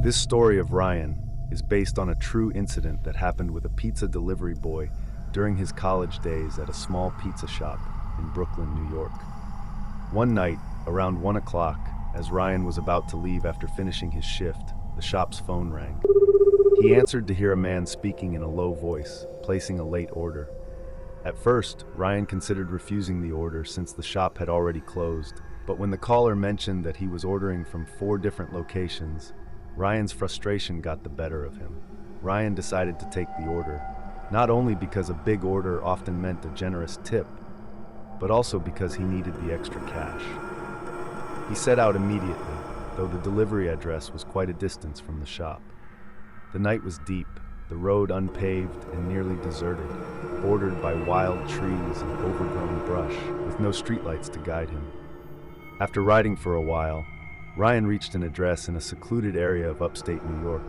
This story of Ryan is based on a true incident that happened with a pizza delivery boy during his college days at a small pizza shop in Brooklyn, New York. One night, around 1 o'clock, as Ryan was about to leave after finishing his shift, the shop's phone rang. He answered to hear a man speaking in a low voice, placing a late order. At first, Ryan considered refusing the order since the shop had already closed, but when the caller mentioned that he was ordering from 4 different locations, Ryan's frustration got the better of him. Ryan decided to take the order, not only because a big order often meant a generous tip, but also because he needed the extra cash. He set out immediately, though the delivery address was quite a distance from the shop. The night was deep, the road unpaved and nearly deserted, bordered by wild trees and overgrown brush, with no streetlights to guide him. After riding for a while, Ryan reached an address in a secluded area of upstate New York,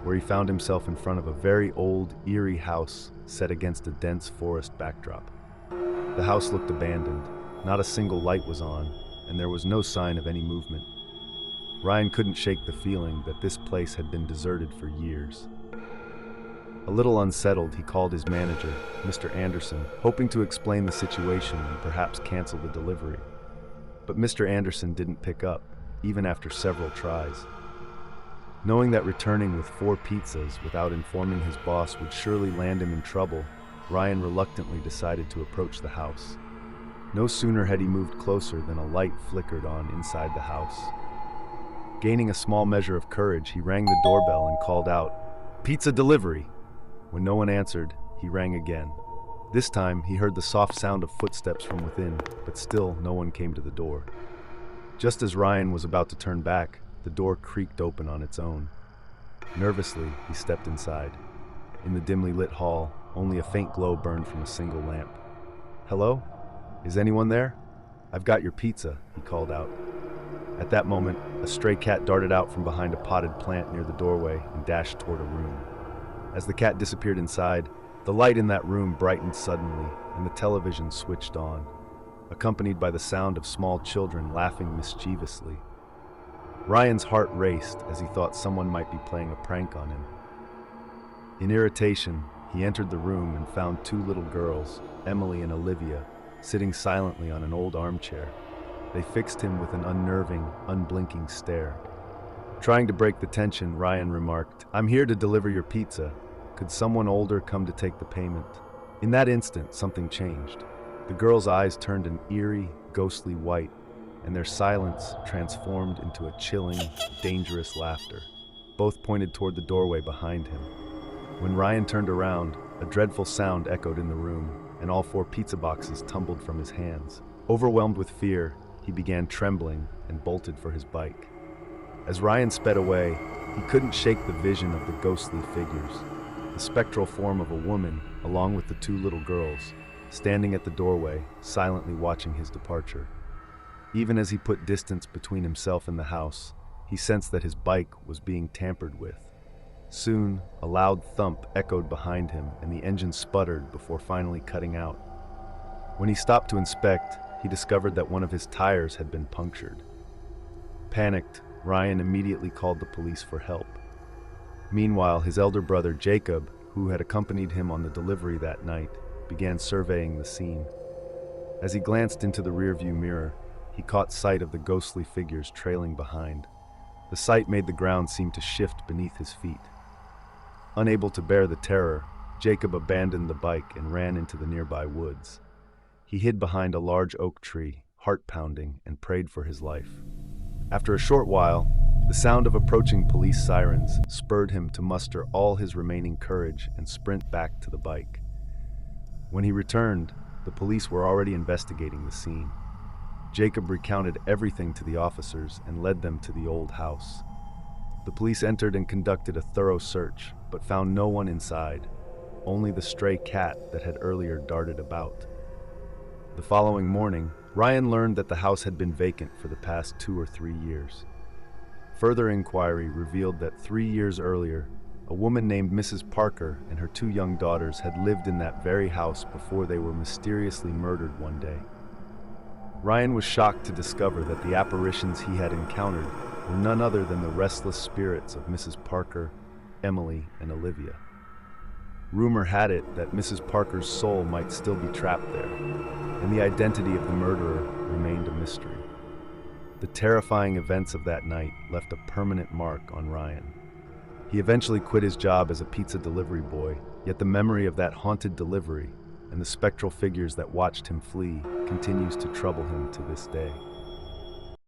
where he found himself in front of a very old, eerie house set against a dense forest backdrop. The house looked abandoned, not a single light was on, and there was no sign of any movement. Ryan couldn't shake the feeling that this place had been deserted for years. A little unsettled, he called his manager, Mr. Anderson, hoping to explain the situation and perhaps cancel the delivery. But Mr. Anderson didn't pick up, even after several tries. Knowing that returning with 4 pizzas without informing his boss would surely land him in trouble, Ryan reluctantly decided to approach the house. No sooner had he moved closer than a light flickered on inside the house. Gaining a small measure of courage, he rang the doorbell and called out, "Pizza delivery!" When no one answered, he rang again. This time, he heard the soft sound of footsteps from within, but still no one came to the door. Just as Ryan was about to turn back, the door creaked open on its own. Nervously, he stepped inside. In the dimly lit hall, only a faint glow burned from a single lamp. "Hello? Is anyone there? I've got your pizza," he called out. At that moment, a stray cat darted out from behind a potted plant near the doorway and dashed toward a room. As the cat disappeared inside, the light in that room brightened suddenly and the television switched on, accompanied by the sound of small children laughing mischievously. Ryan's heart raced as he thought someone might be playing a prank on him. In irritation, he entered the room and found 2 little girls, Emily and Olivia, sitting silently on an old armchair. They fixed him with an unnerving, unblinking stare. Trying to break the tension, Ryan remarked, "I'm here to deliver your pizza. Could someone older come to take the payment?" In that instant, something changed. The girls' eyes turned an eerie, ghostly white, and their silence transformed into a chilling, dangerous laughter. Both pointed toward the doorway behind him. When Ryan turned around, a dreadful sound echoed in the room, and all 4 pizza boxes tumbled from his hands. Overwhelmed with fear, he began trembling and bolted for his bike. As Ryan sped away, he couldn't shake the vision of the ghostly figures. The spectral form of a woman, along with the 2 little girls, standing at the doorway, silently watching his departure. Even as he put distance between himself and the house, he sensed that his bike was being tampered with. Soon, a loud thump echoed behind him and the engine sputtered before finally cutting out. When he stopped to inspect, he discovered that one of his tires had been punctured. Panicked, Ryan immediately called the police for help. Meanwhile, his elder brother Jacob, who had accompanied him on the delivery that night, began surveying the scene. As he glanced into the rearview mirror, he caught sight of the ghostly figures trailing behind. The sight made the ground seem to shift beneath his feet. Unable to bear the terror, Jacob abandoned the bike and ran into the nearby woods. He hid behind a large oak tree, heart-pounding, and prayed for his life. After a short while, the sound of approaching police sirens spurred him to muster all his remaining courage and sprint back to the bike. When he returned, the police were already investigating the scene. Jacob recounted everything to the officers and led them to the old house. The police entered and conducted a thorough search, but found no one inside, only the stray cat that had earlier darted about. The following morning, Ryan learned that the house had been vacant for the past 2 or 3 years. Further inquiry revealed that 3 years earlier, a woman named Mrs. Parker and her 2 young daughters had lived in that very house before they were mysteriously murdered one day. Ryan was shocked to discover that the apparitions he had encountered were none other than the restless spirits of Mrs. Parker, Emily, and Olivia. Rumor had it that Mrs. Parker's soul might still be trapped there, and the identity of the murderer remained a mystery. The terrifying events of that night left a permanent mark on Ryan. He eventually quit his job as a pizza delivery boy, yet the memory of that haunted delivery and the spectral figures that watched him flee continues to trouble him to this day.